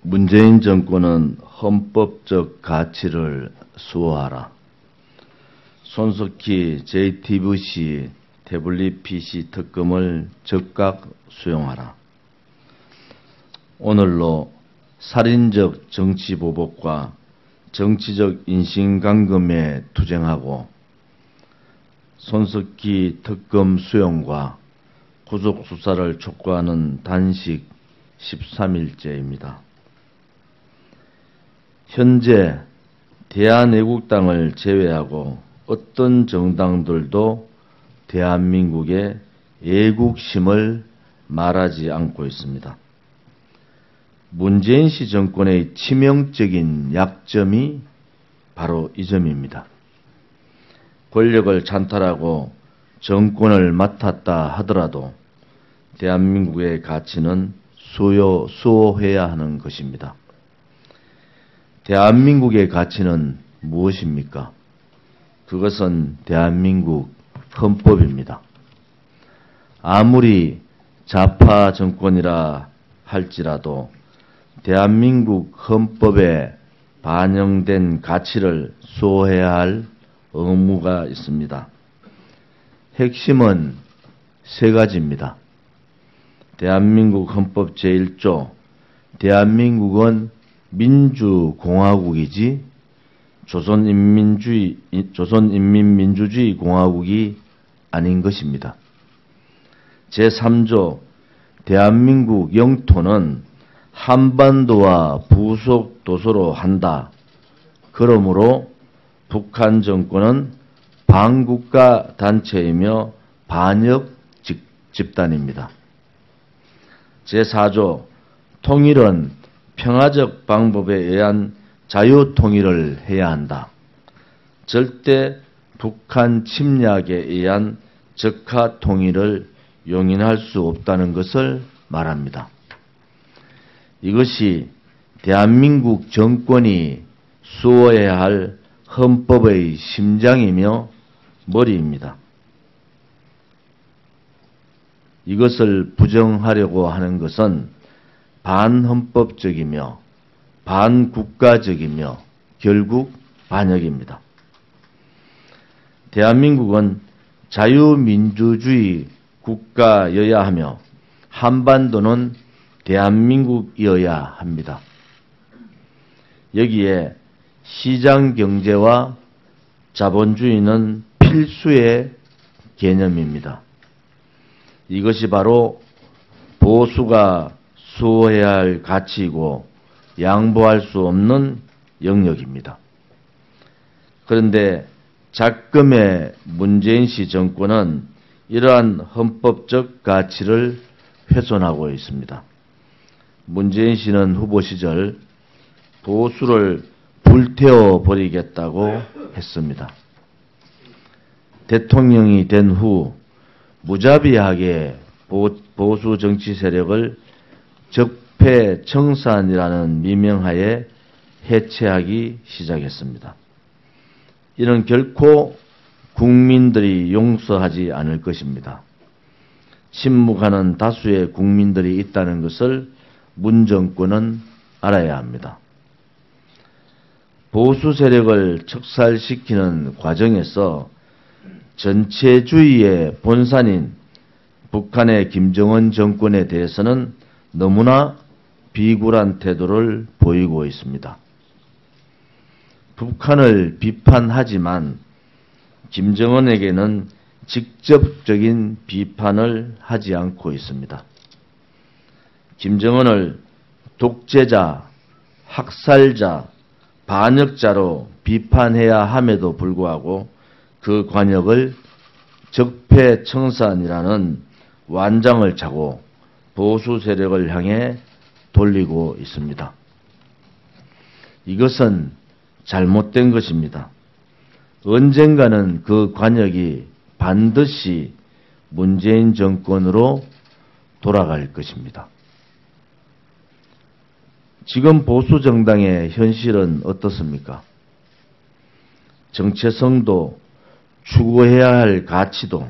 문재인 정권은 헌법적 가치를 수호하라. 손석희 JTBC 태블릿 PC 특검을 즉각 수용하라. 오늘로 살인적 정치보복과 정치적 인신감금에 투쟁하고 손석희 특검 수용과 구속수사를 촉구하는 단식 13일째입니다. 현재 대한애국당을 제외하고 어떤 정당들도 대한민국의 애국심을 말하지 않고 있습니다. 문재인 씨 정권의 치명적인 약점이 바로 이 점입니다. 권력을 찬탈하고 정권을 맡았다 하더라도 대한민국의 가치는 수호해야 하는 것입니다. 대한민국의 가치는 무엇입니까? 그것은 대한민국 헌법입니다. 아무리 좌파 정권이라 할지라도 대한민국 헌법에 반영된 가치를 수호해야 할 의무가 있습니다. 핵심은 세 가지입니다. 대한민국 헌법 제1조, 대한민국은 민주공화국이지 조선인민민주주의 공화국이 아닌 것입니다. 제3조, 대한민국 영토는 한반도와 부속 도서로 한다. 그러므로 북한 정권은 반국가 단체이며 반역 집단입니다. 제4조, 통일은 평화적 방법에 의한 자유통일을 해야 한다. 절대 북한 침략에 의한 적화통일을 용인할 수 없다는 것을 말합니다. 이것이 대한민국 정권이 수호해야 할 헌법의 심장이며 머리입니다. 이것을 부정하려고 하는 것은 반헌법적이며 반국가적이며 결국 반역입니다. 대한민국은 자유민주주의 국가여야 하며 한반도는 대한민국이어야 합니다. 여기에 시장경제와 자본주의는 필수의 개념입니다. 이것이 바로 보수가 수호해야 할 가치이고 양보할 수 없는 영역입니다. 그런데 작금의 문재인 씨 정권은 이러한 헌법적 가치를 훼손하고 있습니다. 문재인 씨는 후보 시절 보수를 불태워 버리겠다고 했습니다. 대통령이 된 후 무자비하게 보수 정치 세력을 적폐청산이라는 미명하에 해체하기 시작했습니다. 이는 결코 국민들이 용서하지 않을 것입니다. 침묵하는 다수의 국민들이 있다는 것을 문 정권은 알아야 합니다. 보수 세력을 척살시키는 과정에서 전체주의의 본산인 북한의 김정은 정권에 대해서는 너무나 비굴한 태도를 보이고 있습니다. 북한을 비판하지만 김정은에게는 직접적인 비판을 하지 않고 있습니다. 김정은을 독재자, 학살자, 반역자로 비판해야 함에도 불구하고 그 관역을 적폐청산이라는 완장을 차고 보수 세력을 향해 돌리고 있습니다. 이것은 잘못된 것입니다. 언젠가는 그 관역이 반드시 문재인 정권으로 돌아갈 것입니다. 지금 보수 정당의 현실은 어떻습니까? 정체성도 추구해야 할 가치도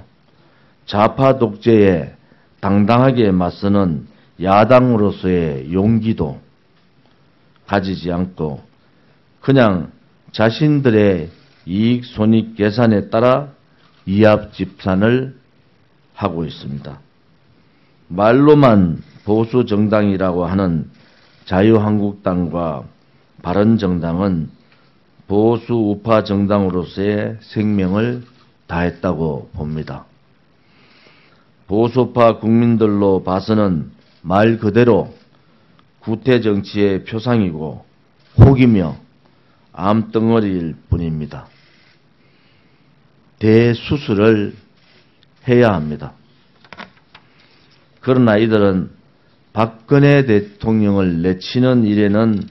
좌파 독재에 당당하게 맞서는 야당으로서의 용기도 가지지 않고 그냥 자신들의 이익 손익 계산에 따라 이합 집산을 하고 있습니다. 말로만 보수 정당이라고 하는 자유한국당과 바른정당은 보수 우파 정당으로서의 생명을 다했다고 봅니다. 보수파 국민들로 봐서는 말 그대로 구태 정치의 표상이고 혹이며 암덩어리일 뿐입니다. 대수술을 해야 합니다. 그러나 이들은 박근혜 대통령을 내치는 일에는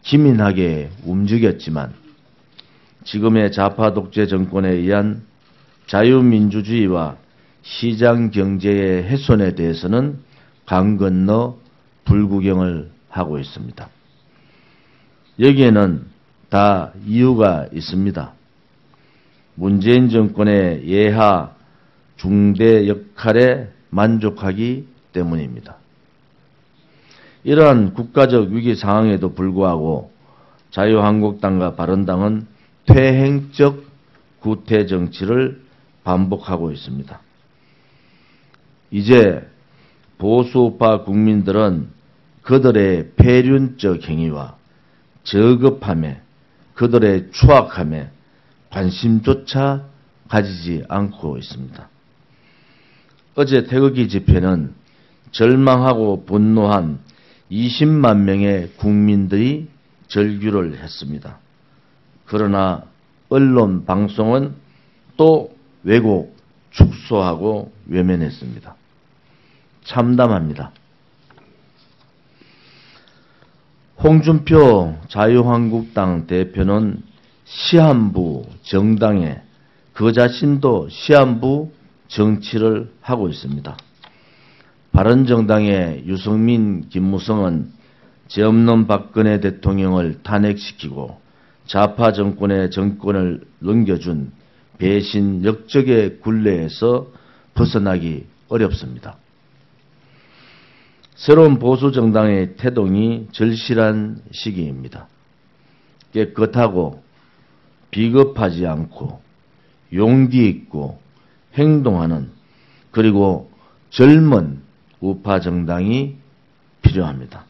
기민하게 움직였지만 지금의 좌파 독재 정권에 의한 자유민주주의와 시장 경제의 훼손에 대해서는 강 건너 불구경을 하고 있습니다. 여기에는 다 이유가 있습니다. 문재인 정권의 예하 중대 역할에 만족하기 때문입니다. 이러한 국가적 위기 상황에도 불구하고 자유한국당과 바른당은 퇴행적 구태 정치를 반복하고 있습니다. 이제 보수우파 국민들은 그들의 폐륜적 행위와 저급함에 그들의 추악함에 관심조차 가지지 않고 있습니다. 어제 태극기 집회는 절망하고 분노한 20만 명의 국민들이 절규를 했습니다. 그러나 언론 방송은 또 왜곡, 축소하고 외면했습니다. 참담합니다. 홍준표 자유한국당 대표는 시한부 정당에 그 자신도 시한부 정치를 하고 있습니다. 바른정당의 유승민, 김무성은 죄 없는 박근혜 대통령을 탄핵시키고 좌파 정권의 정권을 넘겨준 배신 역적의 굴레에서 벗어나기 어렵습니다. 새로운 보수정당의 태동이 절실한 시기입니다. 깨끗하고 비겁하지 않고 용기 있고 행동하는 그리고 젊은 우파 정당이 필요합니다.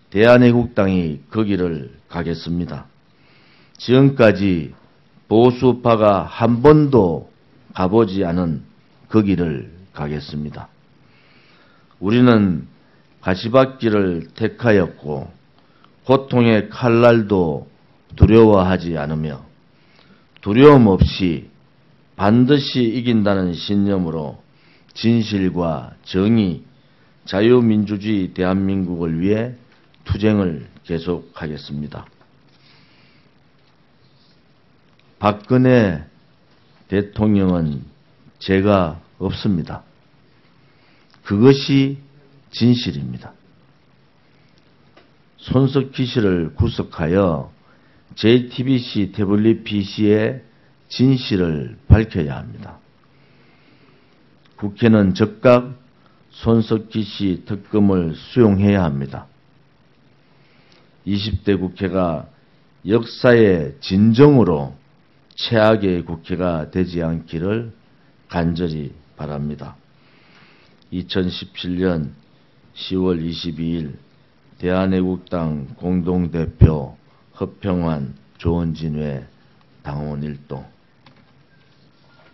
대한애국당이 그 길을 가겠습니다. 지금까지 보수파가 한 번도 가보지 않은 그 길을 가겠습니다. 우리는 가시밭길을 택하였고 고통의 칼날도 두려워하지 않으며 두려움 없이 반드시 이긴다는 신념으로 진실과 정의, 자유민주주의 대한민국을 위해 투쟁을 계속하겠습니다. 박근혜 대통령은 죄가 없습니다. 그것이 진실입니다. 손석희 씨를 구속하여 JTBC 태블릿 PC의 진실을 밝혀야 합니다. 국회는 즉각 손석희 씨 특검을 수용해야 합니다. 20대 국회가 역사의 진정으로 최악의 국회가 되지 않기를 간절히 바랍니다. 2017년 10월 22일 대한애국당 공동대표 허평환 조원진회 당원 일동